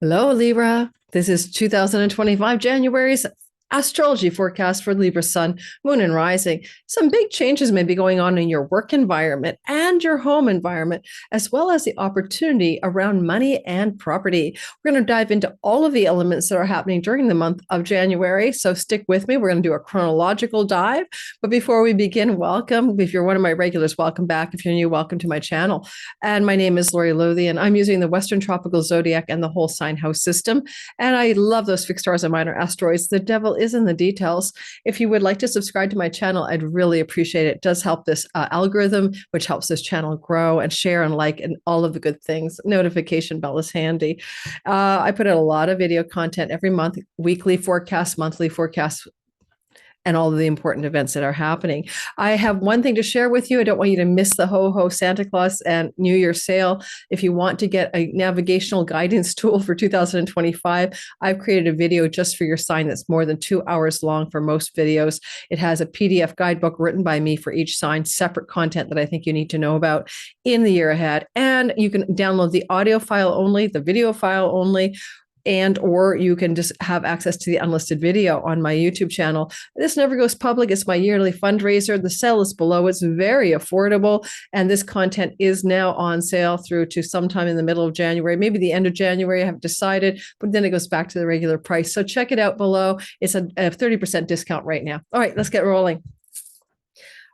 Hello, Libra. This is 2025 January's astrology forecast for Libra Sun, Moon, and Rising. Some big changes may be going on in your work environment and your home environment, as well as the opportunity around money and property. We're going to dive into all of the elements that are happening during the month of January. So stick with me. We're going to do a chronological dive. But before we begin, welcome. If you're one of my regulars, welcome back. If you're new, welcome to my channel. And my name is Lori Lothian. I'm using the Western Tropical Zodiac and the whole sign house system. And I love those fixed stars and minor asteroids. The devil is in the details. If you would like to subscribe to my channel, I'd really appreciate it. It does help this algorithm, which helps this channel grow, and share and like and all of the good things. Notification bell is handy. I put out a lot of video content every month, weekly forecasts, monthly forecasts, and all of the important events that are happening. I have one thing to share with you. I don't want you to miss the Ho-Ho Santa Claus and New Year sale. If you want to get a navigational guidance tool for 2025, I've created a video just for your sign that's more than 2 hours long for most videos. It has a PDF guidebook written by me for each sign, separate content that I think you need to know about in the year ahead. And you can download the audio file only, the video file only, or you can just have access to the unlisted video on my YouTube channel. This never goes public. It's my yearly fundraiser. The sale is below. It's very affordable. And this content is now on sale through to sometime in the middle of January, maybe the end of January. I haven't decided, but then it goes back to the regular price. So check it out below. It's a 30% discount right now. All right, let's get rolling.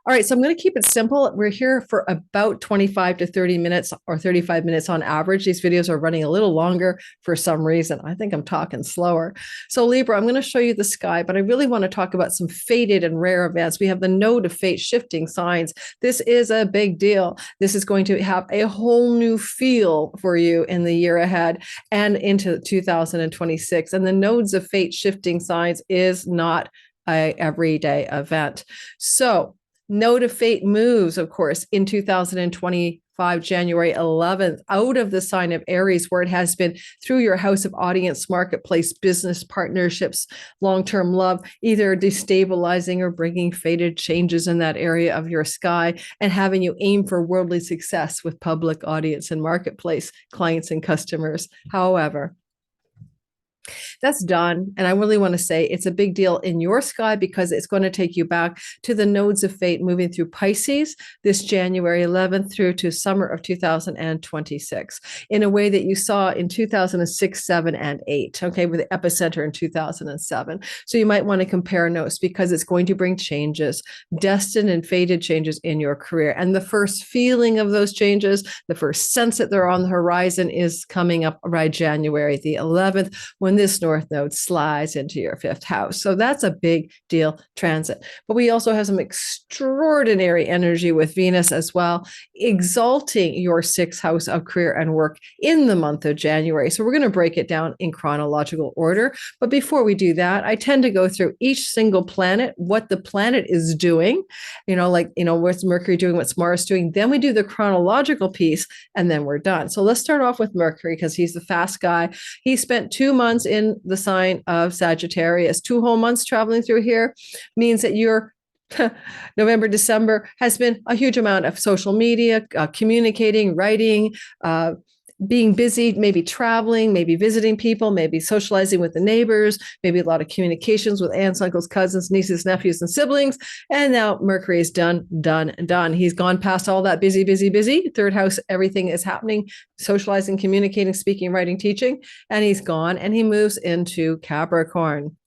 All right, so I'm going to keep it simple. We're here for about 25 to 30 minutes or 35 minutes on average. These videos are running a little longer for some reason. I think I'm talking slower. So Libra, I'm going to show you the sky, but I really want to talk about some fated and rare events. We have the node of fate shifting signs. This is a big deal. This is going to have a whole new feel for you in the year ahead and into 2026. And the nodes of fate shifting signs is not an everyday event. So Node of Fate moves, of course, in 2025, January 11th, out of the sign of Aries, where it has been through your house of audience, marketplace, business partnerships, long-term love, either destabilizing or bringing fated changes in that area of your sky and having you aim for worldly success with public audience and marketplace clients and customers. However, that's done. And I really want to say it's a big deal in your sky because it's going to take you back to the nodes of fate moving through Pisces this January 11th through to summer of 2026 in a way that you saw in 2006, 7, and 8, okay, with the epicenter in 2007. So you might want to compare notes because it's going to bring changes, destined and fated changes in your career. And the first feeling of those changes, the first sense that they're on the horizon is coming up right January the 11th when this North Node slides into your fifth house. So that's a big deal transit. But we also have some extraordinary energy with Venus as well, exalting your sixth house of career and work in the month of January. So we're going to break it down in chronological order. But before we do that, I tend to go through each single planet, what the planet is doing, what's Mercury doing, what's Mars doing. Then we do the chronological piece, and then we're done. So let's start off with Mercury because he's the fast guy. He spent 2 months in the sign of Sagittarius. 2 whole months traveling through here means that your November, December has been a huge amount of social media, communicating, writing, being busy, maybe traveling, maybe visiting people, maybe socializing with the neighbors, maybe a lot of communications with aunts, uncles, cousins, nieces, nephews, and siblings. And now Mercury is done. He's gone past all that busy. Third house, everything is happening, socializing, communicating, speaking, writing, teaching, and he's gone and he moves into Capricorn.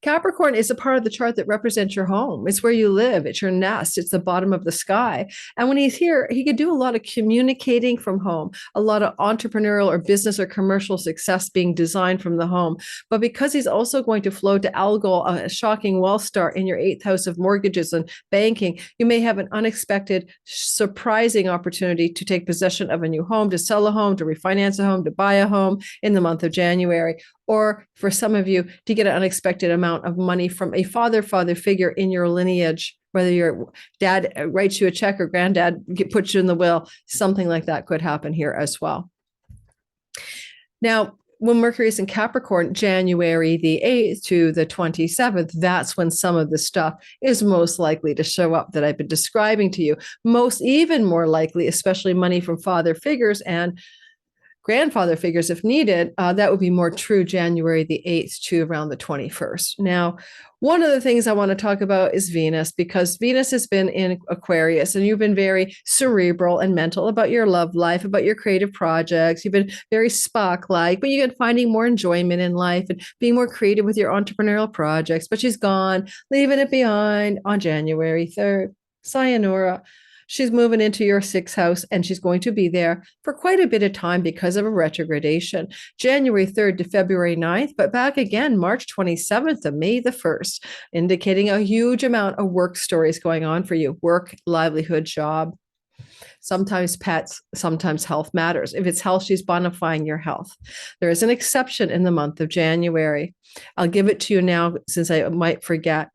Capricorn is a part of the chart that represents your home. It's where you live. It's your nest. It's the bottom of the sky. And when he's here, he could do a lot of communicating from home, a lot of entrepreneurial or business or commercial success being designed from the home. But because he's also going to flow to Algol, a shocking wealth star in your 8th house of mortgages and banking, you may have an unexpected, surprising opportunity to take possession of a new home, to sell a home, to refinance a home, to buy a home in the month of January. Or for some of you, to get an unexpected amount of money from a father figure in your lineage, whether your dad writes you a check or granddad puts you in the will, something like that could happen here as well. Now, when Mercury is in Capricorn, January the 8th to the 27th, that's when some of the stuff is most likely to show up that I've been describing to you. Even more likely, especially money from father figures and grandfather figures if needed, that would be more true January the 8th to around the 21st. Now, one of the things I want to talk about is Venus, because Venus has been in Aquarius and you've been very cerebral and mental about your love life, about your creative projects. You've been very Spock-like, but you've been finding more enjoyment in life and being more creative with your entrepreneurial projects. But she's gone, leaving it behind on January 3rd. Sayonara. She's moving into your 6th house and she's going to be there for quite a bit of time because of a retrogradation, January 3rd to February 9th, but back again, March 27th to May the 1st, indicating a huge amount of work stories going on for you, work, livelihood, job. Sometimes pets, sometimes health matters. If it's health, she's bonifying your health. There is an exception in the month of January. I'll give it to you now since I might forget.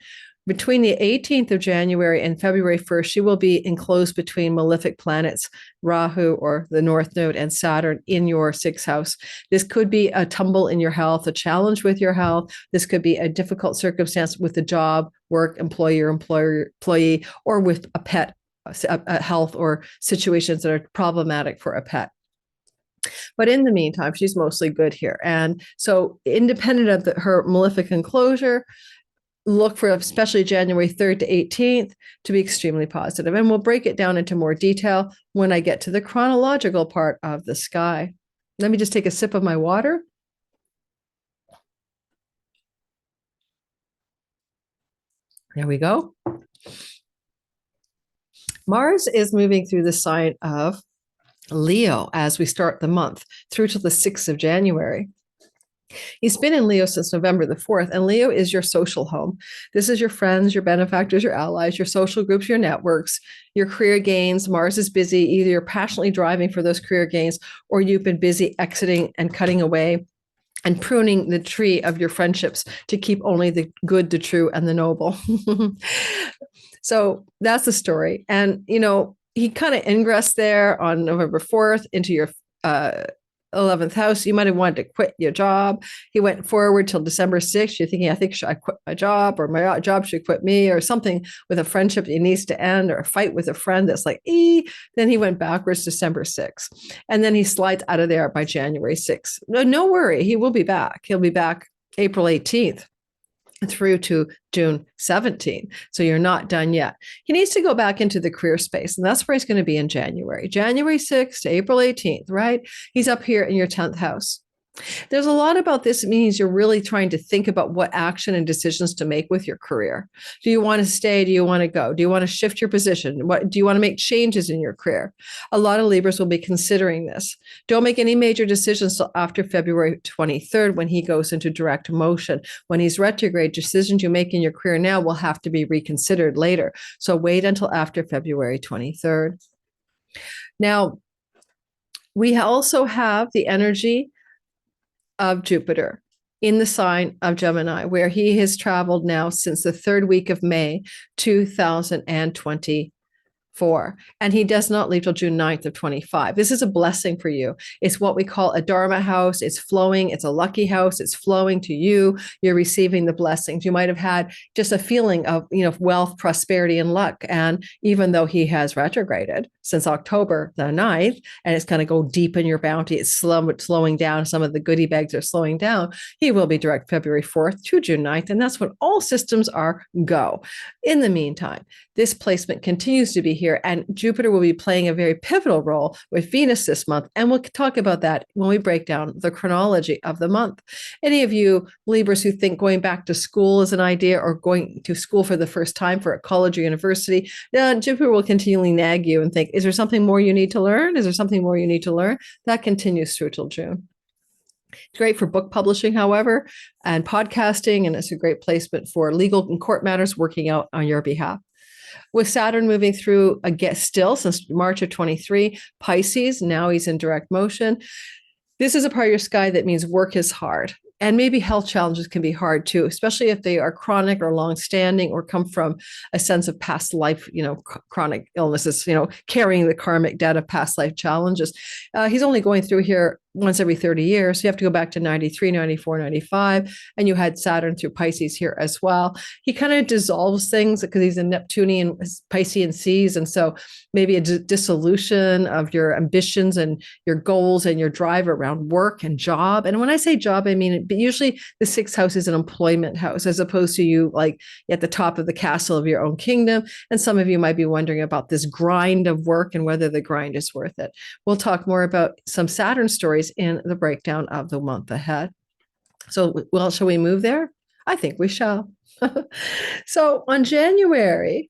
Between the 18th of January and February 1st, she will be enclosed between malefic planets, Rahu or the North Node and Saturn in your 6th house. This could be a tumble in your health, a challenge with your health. This could be a difficult circumstance with the job, work, employee, or with a pet, a health or situations that are problematic for a pet. But in the meantime, she's mostly good here. And so independent of her malefic enclosure, look for especially January 3rd to 18th to be extremely positive. And we'll break it down into more detail when I get to the chronological part of the sky. Let me just take a sip of my water. There we go. Mars is moving through the sign of Leo as we start the month through to the 6th of January. He's been in Leo since November the 4th, and Leo is your social home. This is your friends, your benefactors, your allies, your social groups, your networks, your career gains. Mars is busy. Either you're passionately driving for those career gains, or you've been busy exiting and cutting away and pruning the tree of your friendships to keep only the good, the true, and the noble. So that's the story. And, you know, he kind of ingressed there on November 4th into your 11th house. You might have wanted to quit your job. He went forward till December 6th. You're thinking, I think should I quit my job, or my job should quit me, or something with a friendship that needs to end, or a fight with a friend that's like, Then he went backwards December 6th. And then he slides out of there by January 6th. No worry, he will be back. He'll be back April 18th. Through to June 17th. So you're not done yet. He needs to go back into the career space, and that's where he's going to be in January 6th to April 18th, right? He's up here in your 10th house. There's a lot about this. It means you're really trying to think about what action and decisions to make with your career. Do you want to stay? Do you want to go? Do you want to shift your position? Do you want to make changes in your career? A lot of Libras will be considering this. Don't make any major decisions till after February 23rd when he goes into direct motion. When he's retrograde, decisions you make in your career now will have to be reconsidered later. So wait until after February 23rd. Now, we also have the energy of Jupiter in the sign of Gemini, where he has traveled now since the 3rd week of May, 2024. And he does not leave till June 9th of 25. This is a blessing for you. It's what we call a Dharma house. It's flowing. It's a lucky house. It's flowing to you. You're receiving the blessings. You might have had just a feeling of, wealth, prosperity, and luck. And even though he has retrograded since October the 9th, and it's going to go deep in your bounty, it's slowing down. Some of the goodie bags are slowing down. He will be direct February 4th to June 9th. And that's when all systems are go. In the meantime, this placement continues to be here, and Jupiter will be playing a very pivotal role with Venus this month. And we'll talk about that when we break down the chronology of the month. Any of you Libras who think going back to school is an idea, or going to school for the first time for a college or university, Jupiter will continually nag you and think, is there something more you need to learn? Is there something more you need to learn? That continues through till June. It's great for book publishing, however, and podcasting, and it's a great placement for legal and court matters working out on your behalf. With Saturn moving through still since March of 23, Pisces, now he's in direct motion. This is a part of your sky that means work is hard. And maybe health challenges can be hard too, especially if they are chronic or long-standing, or come from a sense of past life, chronic illnesses, carrying the karmic debt of past life challenges. He's only going through here once every 30 years. So you have to go back to 93, 94, 95. And you had Saturn through Pisces here as well. He kind of dissolves things because he's a Neptunian, Piscean seas. And so maybe a dissolution of your ambitions and your goals and your drive around work and job. And when I say job, I mean, usually the sixth house is an employment house, as opposed to you like at the top of the castle of your own kingdom. And some of you might be wondering about this grind of work and whether the grind is worth it. We'll talk more about some Saturn stories in the breakdown of the month ahead. So, well, shall we move there? I think we shall. So on January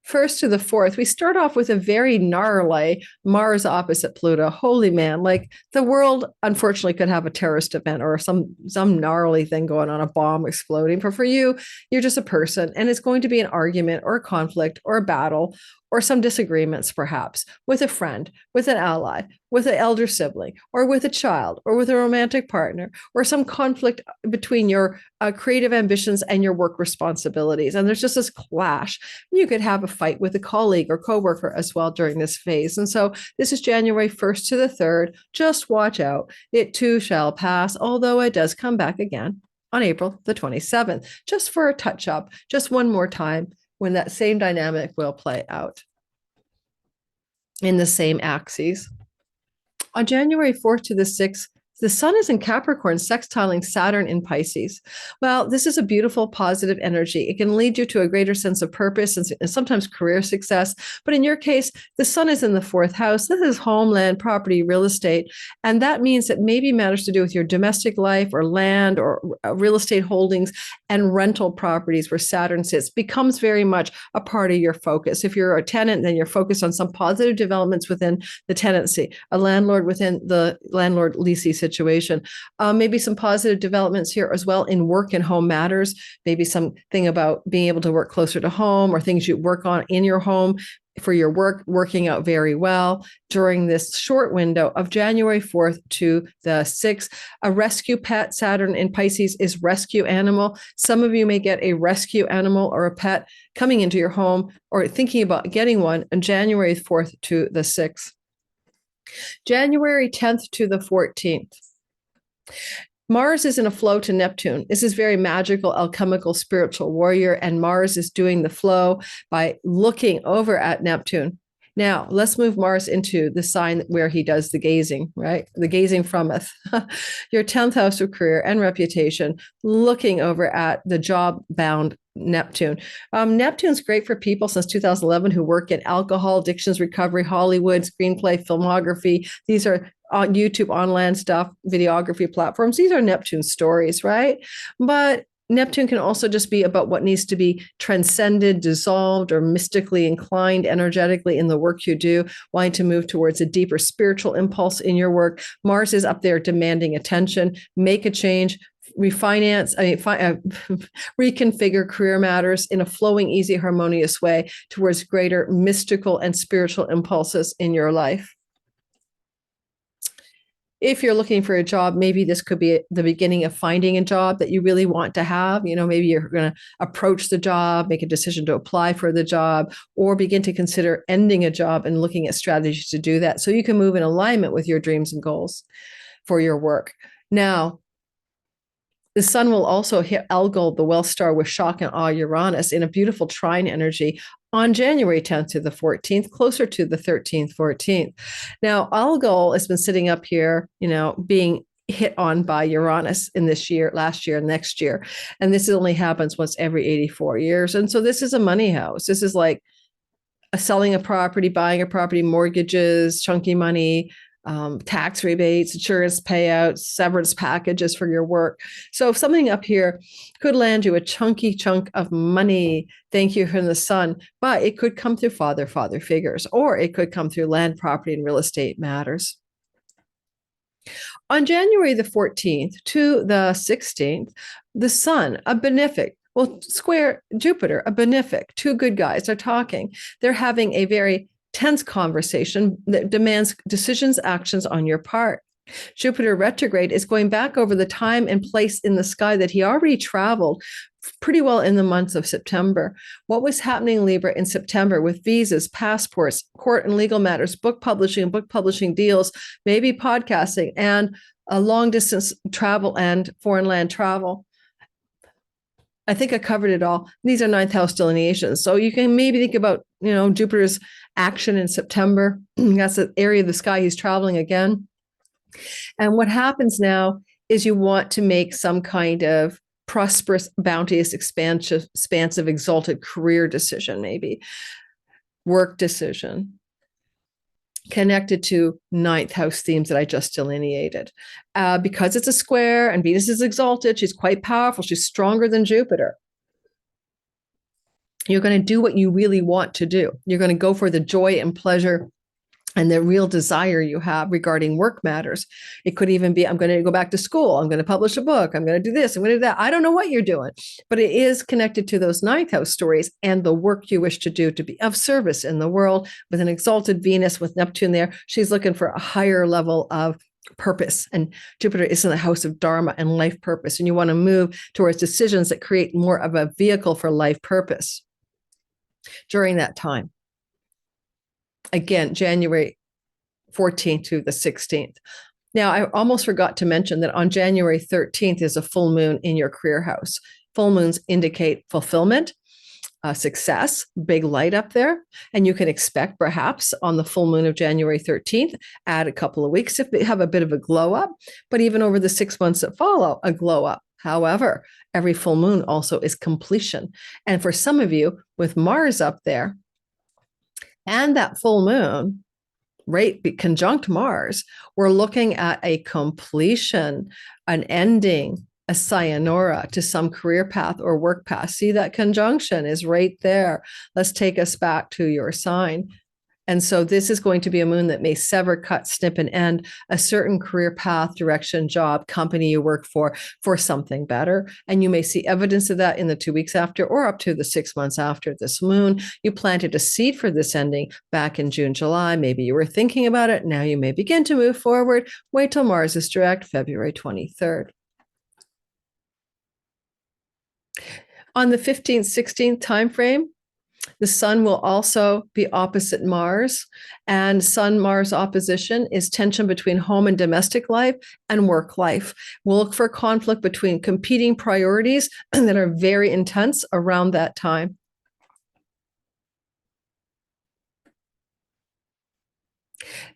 1st to the 4th, we start off with a very gnarly Mars opposite Pluto. Holy man, like the world unfortunately could have a terrorist event or some gnarly thing going on, a bomb exploding. But for you, you're just a person, and it's going to be an argument or a conflict or a battle or some disagreements, perhaps with a friend, with an ally, with an elder sibling, or with a child, or with a romantic partner, or some conflict between your creative ambitions and your work responsibilities. And there's just this clash. You could have a fight with a colleague or coworker as well during this phase. And so this is January 1st to the 3rd. Just watch out. It too shall pass, although it does come back again on April the 27th, just for a touch up, just one more time, when that same dynamic will play out in the same axes. On January 4th to the 6th, the sun is in Capricorn, sextiling Saturn in Pisces. Well, this is a beautiful, positive energy. It can lead you to a greater sense of purpose and sometimes career success. But in your case, the sun is in the 4th house. This is homeland, property, real estate. And that means that maybe matters to do with your domestic life or land or real estate holdings and rental properties where Saturn sits becomes very much a part of your focus. If you're a tenant, then you're focused on some positive developments within the tenancy, a landlord within the landlord leasing situation. Maybe some positive developments here as well in work and home matters. Maybe something about being able to work closer to home or things you work on in your home for your work, working out very well during this short window of January 4th to the 6th. A rescue pet, Saturn in Pisces, is rescue animal. Some of you may get a rescue animal or a pet coming into your home or thinking about getting one on January 4th to the 6th. January 10th to the 14th. Mars is in a flow to Neptune. This is very magical, alchemical, spiritual warrior, and Mars is doing the flow by looking over at Neptune. Now, let's move Mars into the sign where he does the gazing, right? The gazing frometh. Your 10th house of career and reputation, looking over at the job-bound Neptune. Neptune's great for people since 2011 who work in alcohol, addictions recovery, Hollywood, screenplay, filmography. These are on YouTube, online stuff, videography platforms. These are Neptune stories, right? But Neptune can also just be about what needs to be transcended, dissolved, or mystically inclined energetically in the work you do, wanting to move towards a deeper spiritual impulse in your work. Mars is up there demanding attention, make a change, refinance, reconfigure career matters in a flowing, easy, harmonious way towards greater mystical and spiritual impulses in your life. If you're looking for a job, maybe this could be the beginning of finding a job that you really want to have. You know, maybe you're going to approach the job, make a decision to apply for the job, or begin to consider ending a job and looking at strategies to do that so you can move in alignment with your dreams and goals for your work. Now, the sun will also hit Algol, the well star, with shock and awe Uranus in a beautiful trine energy on January 10th to the 14th, closer to the 13th, 14th. Now, Algol has been sitting up here, you know, being hit on by Uranus in this year, last year, next year. And this only happens once every 84 years. And so this is a money house. This is like selling a property, buying a property, mortgages, chunky money, tax rebates, insurance payouts, severance packages for your work. So if something up here could land you a chunky chunk of money, thank you from the sun, but it could come through father figures, or it could come through land, property, and real estate matters. On January the 14th to the 16th, the sun, a benefic, well, square Jupiter, a benefic, two good guys are talking. They're having a very tense conversation that demands decisions, actions on your part. Jupiter retrograde is going back over the time and place in the sky that he already traveled pretty well in the months of September. What was happening, Libra, in September with visas, passports, court and legal matters, book publishing deals, maybe podcasting, and a long distance travel and foreign land travel? I think I covered it all. These are ninth house delineations. So you can maybe think about, Jupiter's action in September. That's the area of the sky he's traveling again. And what happens now is you want to make some kind of prosperous, bounteous, expansive, exalted career decision, maybe work decision connected to ninth house themes that I just delineated. Because it's a square and Venus is exalted, she's quite powerful. She's stronger than Jupiter. You're going to do what you really want to do. You're going to go for the joy and pleasure and the real desire you have regarding work matters. It could even be, I'm going to go back to school. I'm going to publish a book. I'm going to do this. I'm going to do that. I don't know what you're doing, but it is connected to those ninth house stories and the work you wish to do to be of service in the world. With an exalted Venus with Neptune there, she's looking for a higher level of purpose. And Jupiter is in the house of Dharma and life purpose. And you want to move towards decisions that create more of a vehicle for life purpose during that time. Again, January 14th to the 16th. Now, I almost forgot to mention that on January 13th is a full moon in your career house. Full moons indicate fulfillment, success, big light up there. And you can expect perhaps on the full moon of January 13th, add a couple of weeks if they have a bit of a glow up, but even over the 6 months that follow, a glow up. However, every full moon also is completion. And for some of you with Mars up there, and that full moon, right, conjunct Mars, we're looking at a completion, an ending, a sayonara to some career path or work path. See, that conjunction is right there. Let's take us back to your sign. And so this is going to be a moon that may sever, cut, snip, and end a certain career path, direction, job, company you work for something better. And you may see evidence of that in the 2 weeks after or up to the 6 months after this moon. You planted a seed for this ending back in June, July. Maybe you were thinking about it. Now you may begin to move forward. Wait till Mars is direct, February 23rd. On the 15th, 16th timeframe, the sun will also be opposite Mars, and Sun-Mars opposition is tension between home and domestic life and work life. We'll look for conflict between competing priorities that are very intense around that time.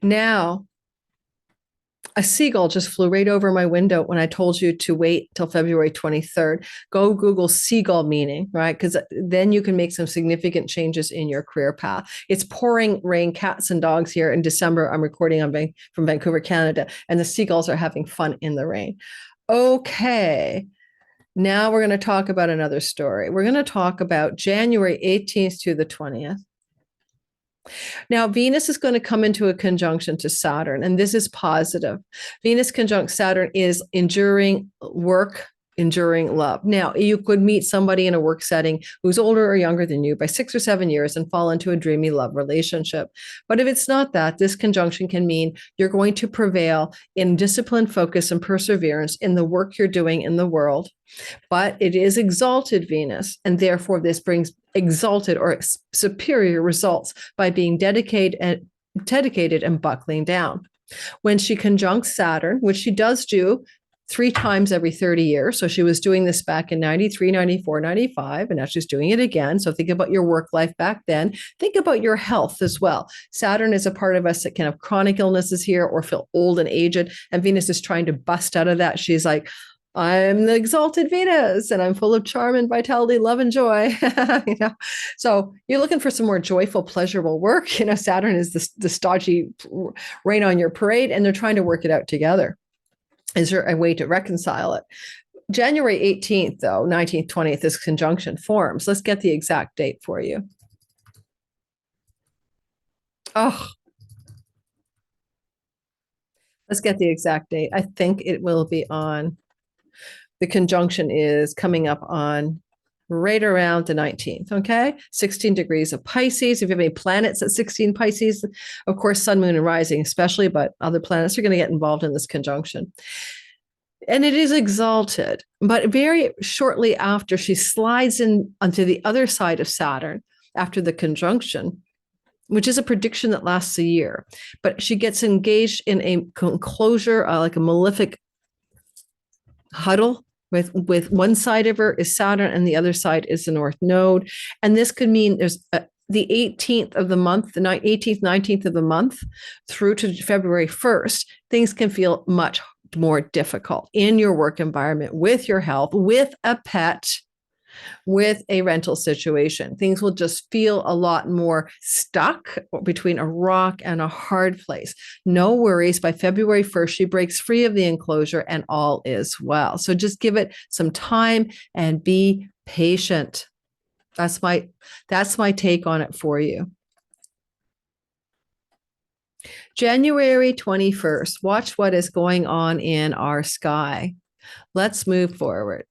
Now, a seagull just flew right over my window when I told you to wait till February 23rd. Go Google seagull meaning, right? Because then you can make some significant changes in your career path. It's pouring rain, cats and dogs here in December. I'm recording from Vancouver, Canada, and the seagulls are having fun in the rain. Okay. Now we're going to talk about another story. We're going to talk about January 18th to the 20th. Now, Venus is going to come into a conjunction to Saturn, and this is positive. Venus conjunct Saturn is enduring work, enduring love. Now, you could meet somebody in a work setting who's older or younger than you by 6 or 7 years and fall into a dreamy love relationship. But if it's not that, this conjunction can mean you're going to prevail in discipline, focus, and perseverance in the work you're doing in the world. But it is exalted Venus, and therefore this brings exalted or superior results by being dedicated and buckling down. When she conjuncts Saturn, which she does do 3 times every 30 years. So she was doing this back in 93, 94, 95, and now she's doing it again. So think about your work life back then. Think about your health as well. Saturn is a part of us that can have chronic illnesses here or feel old and aged. And Venus is trying to bust out of that. She's like, I'm the exalted Venus and I'm full of charm and vitality, love and joy. So you're looking for some more joyful, pleasurable work. Saturn is the stodgy rain on your parade, and they're trying to work it out together. Is there a way to reconcile it? January 18th, though, 19th, 20th, this conjunction forms. Let's get the exact date for you. Oh, let's get the exact date. I think it will be on. The conjunction is coming up on right around the 19th. Okay. 16 degrees of Pisces. If you have any planets at 16 Pisces, of course, sun, moon, and rising, especially, but other planets are going to get involved in this conjunction. And it is exalted, but very shortly after she slides in onto the other side of Saturn after the conjunction, which is a prediction that lasts a year, but she gets engaged in a enclosure, like a malefic huddle with one side of her is Saturn and the other side is the North Node. And this could mean there's the 18th of the month, the 18th, 19th of the month through to February 1st, things can feel much more difficult in your work environment, with your health, with a pet, with a rental situation. Things will just feel a lot more stuck between a rock and a hard place. No worries. By February 1st, she breaks free of the enclosure and all is well. So just give it some time and be patient. That's my take on it for you. January 21st, watch what is going on in our sky. Let's move forward.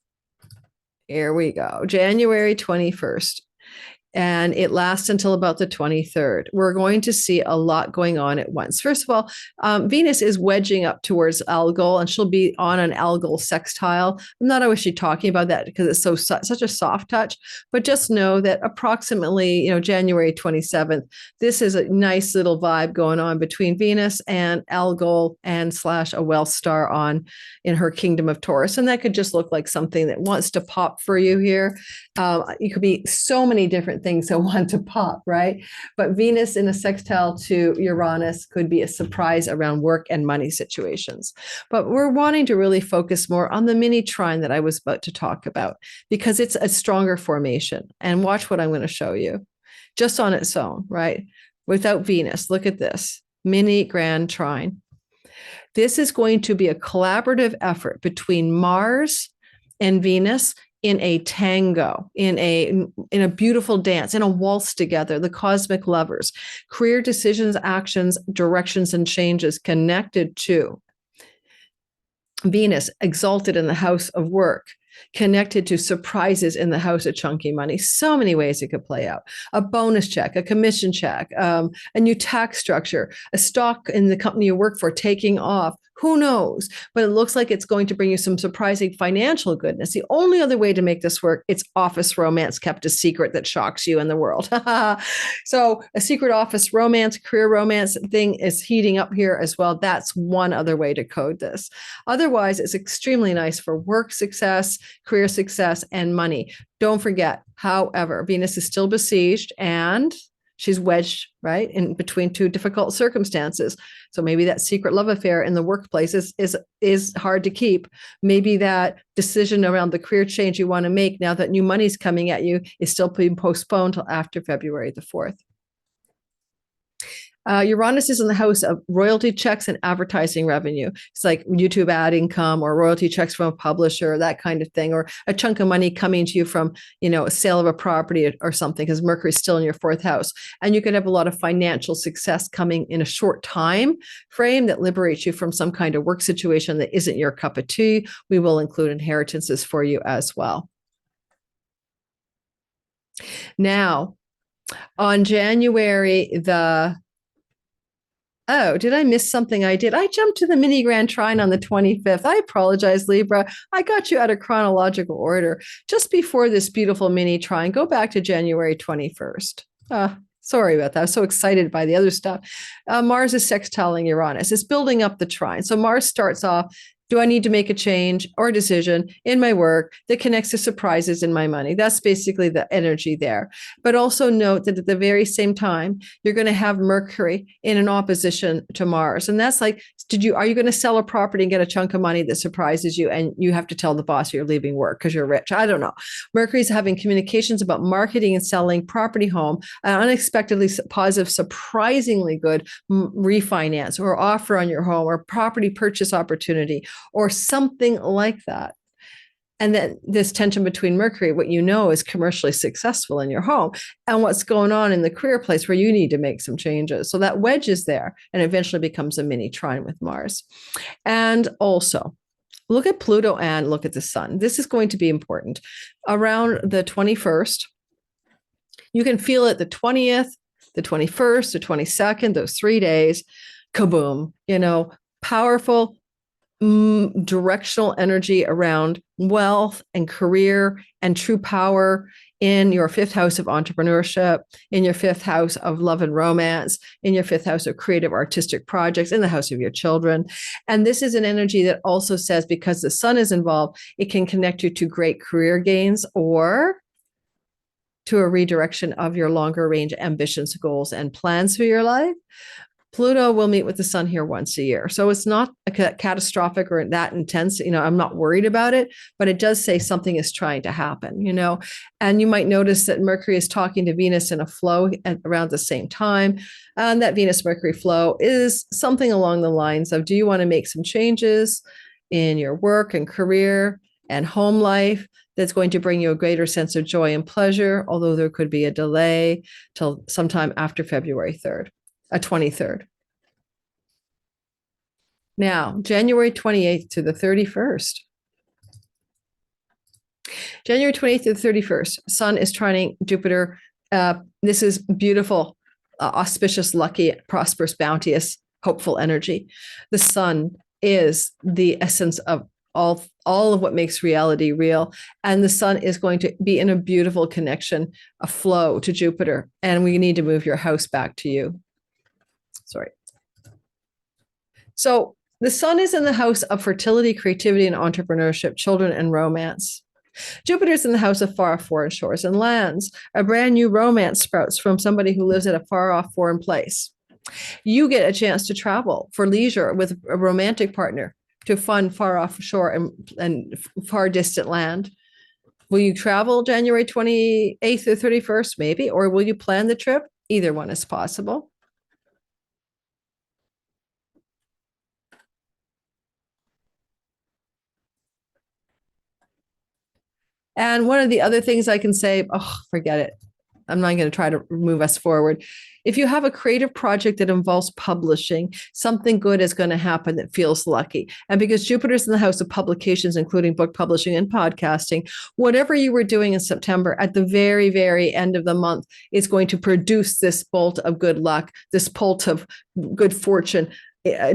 Here we go. January 21st. And it lasts until about the 23rd. We're going to see a lot going on at once. First of all, Venus is wedging up towards Algol, and she'll be on an Algol sextile. I'm not always talking about that because it's such a soft touch, but just know that approximately, January 27th, this is a nice little vibe going on between Venus and Algol and / a well star in her kingdom of Taurus. And that could just look like something that wants to pop for you here. It could be so many different things that want to pop, right? But Venus in a sextile to Uranus could be a surprise around work and money situations. But we're wanting to really focus more on the mini trine that I was about to talk about, because it's a stronger formation. And watch what I'm going to show you just on its own, right? Without Venus, look at this mini grand trine. This is going to be a collaborative effort between Mars and Venus in a tango, in a beautiful dance, in a waltz together, the cosmic lovers, career decisions, actions, directions, and changes connected to Venus, exalted in the house of work, connected to surprises in the house of chunky money. So many ways it could play out. A bonus check, a commission check, a new tax structure, a stock in the company you work for taking off. Who knows? But it looks like it's going to bring you some surprising financial goodness. The only other way to make this work, it's office romance kept a secret that shocks you in the world. So a secret office romance, career romance thing is heating up here as well. That's one other way to code this. Otherwise, it's extremely nice for work success, career success, and money. Don't forget, however, Venus is still besieged and she's wedged, right, in between two difficult circumstances. So maybe that secret love affair in the workplace is hard to keep. Maybe that decision around the career change you want to make now that new money's coming at you is still being postponed till after February the 4th. Uranus is in the house of royalty checks and advertising revenue. It's like YouTube ad income or royalty checks from a publisher, that kind of thing, or a chunk of money coming to you from, a sale of a property or something, because Mercury is still in your 4th house. And you could have a lot of financial success coming in a short time frame that liberates you from some kind of work situation that isn't your cup of tea. We will include inheritances for you as well. Now, on January Oh, did I miss something? I did. I jumped to the mini grand trine on the 25th. I apologize, Libra. I got you out of chronological order. Just before this beautiful mini trine, go back to January 21st. Sorry about that. I was so excited by the other stuff. Mars is sextiling Uranus. It's building up the trine. So Mars starts off, do I need to make a change or decision in my work that connects to surprises in my money? That's basically the energy there. But also note that at the very same time, you're going to have Mercury in an opposition to Mars. And that's like, are you going to sell a property and get a chunk of money that surprises you? And you have to tell the boss you're leaving work because you're rich. I don't know. Mercury's having communications about marketing and selling property, home, an unexpectedly positive, surprisingly good refinance or offer on your home or property purchase opportunity, or something like that. And then this tension between Mercury, what you know is commercially successful in your home, and what's going on in the career place where you need to make some changes. So that wedge is there and eventually becomes a mini trine with Mars. And also, Look at Pluto and look at the sun. This is going to be important. Around the 21st, you can feel it the 20th, the 21st, the 22nd, those 3 days, kaboom, powerful directional energy around wealth and career and true power in your fifth house of entrepreneurship, in your fifth house of love and romance, in your fifth house of creative artistic projects, in the house of your children. And this is an energy that also says, because the sun is involved, it can connect you to great career gains or to a redirection of your longer range ambitions, goals, and plans for your life. Pluto will meet with the sun here once a year. So it's not a catastrophic or that intense. I'm not worried about it, but it does say something is trying to happen, and you might notice that Mercury is talking to Venus in a flow at around the same time. And that Venus-Mercury flow is something along the lines of, do you want to make some changes in your work and career and home life that's going to bring you a greater sense of joy and pleasure, although there could be a delay till sometime after February 23rd. Now, January 28th to the 31st. January 28th to the 31st, Sun is trining Jupiter. This is beautiful, auspicious, lucky, prosperous, bounteous, hopeful energy. The Sun is the essence of all of what makes reality real. And the sun is going to be in a beautiful connection, a flow to Jupiter. And we need to move your house back to you. Sorry. So the sun is in the house of fertility, creativity, and entrepreneurship, children, and romance. Jupiter's in the house of far off foreign shores and lands. A brand new romance sprouts from somebody who lives at a far off foreign place. You get a chance to travel for leisure with a romantic partner to fun far offshore and far distant land. Will you travel January 28th or 31st, maybe, or will you plan the trip? Either one is possible. And one of the other things I can say, forget it. I'm not going to try to move us forward. If you have a creative project that involves publishing, something good is going to happen that feels lucky. And because Jupiter's in the house of publications, including book publishing and podcasting, whatever you were doing in September, at the very, very end of the month, is going to produce this bolt of good luck, this bolt of good fortune.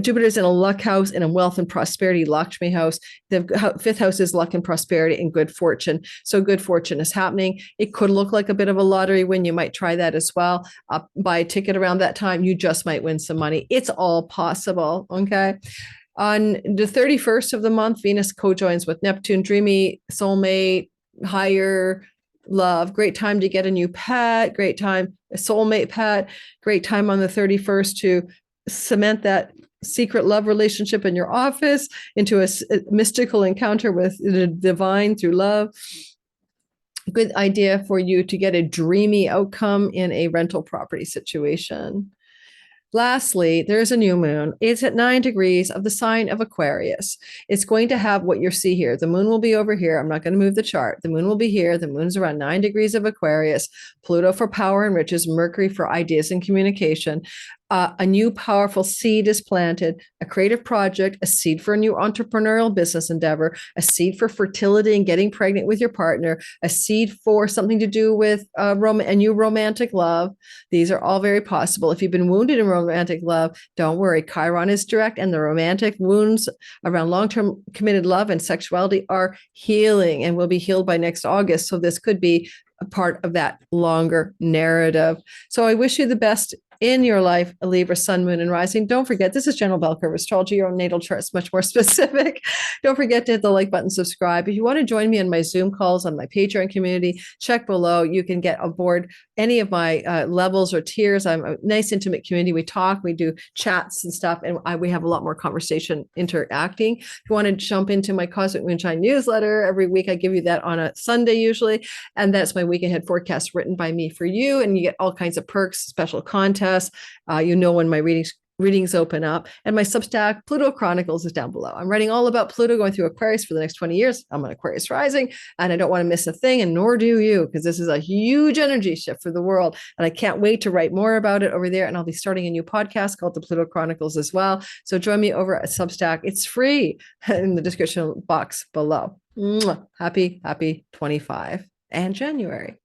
Jupiter's in a luck house, in a wealth and prosperity Lakshmi house. The fifth house is luck and prosperity and good fortune. So good fortune is happening. It could look like a bit of a lottery win. You might try that as well. Buy a ticket around that time. You just might win some money. It's all possible. Okay. On the 31st of the month, Venus co-joins with Neptune, dreamy soulmate, higher love. Great time to get a new pet. Great time, a soulmate pet. Great time on the 31st to cement that secret love relationship in your office into a mystical encounter with the divine through love. Good idea for you to get a dreamy outcome in a rental property situation. Lastly, there's a new moon. It's at 9 degrees of the sign of Aquarius. It's going to have what you see here. The moon will be over here. I'm not going to move the chart. The moon will be here. The moon's around 9 degrees of Aquarius. Pluto for power and riches, Mercury for ideas and communication. A new powerful seed is planted, a creative project, a seed for a new entrepreneurial business endeavor, a seed for fertility and getting pregnant with your partner, a seed for something to do with a new romantic love. These are all very possible. If you've been wounded in romantic love, don't worry. Chiron is direct, and the romantic wounds around long-term committed love and sexuality are healing and will be healed by next August. So this could be a part of that longer narrative. So I wish you the best in your life, a Libra, sun, moon, and rising. Don't forget, this is General Bell Curve Astrology. Your own natal chart is much more specific. Don't forget to hit the like button, subscribe. If you want to join me on my Zoom calls on my Patreon community, check below. You can get aboard any of my levels or tiers. I'm a nice, intimate community. We talk, we do chats and stuff, and we have a lot more conversation interacting. If you want to jump into my Cosmic Moonshine newsletter, every week I give you that on a Sunday usually, and that's my week ahead forecast written by me for you, and you get all kinds of perks, special contests. When my readings readings open up. And my Substack, Pluto Chronicles, is down below. I'm writing all about Pluto going through Aquarius for the next 20 years. I'm an Aquarius rising, and I don't want to miss a thing, and nor do you, because this is a huge energy shift for the world. And I can't wait to write more about it over there. And I'll be starting a new podcast called the Pluto Chronicles as well. So join me over at Substack. It's free in the description box below. Happy 25 and January.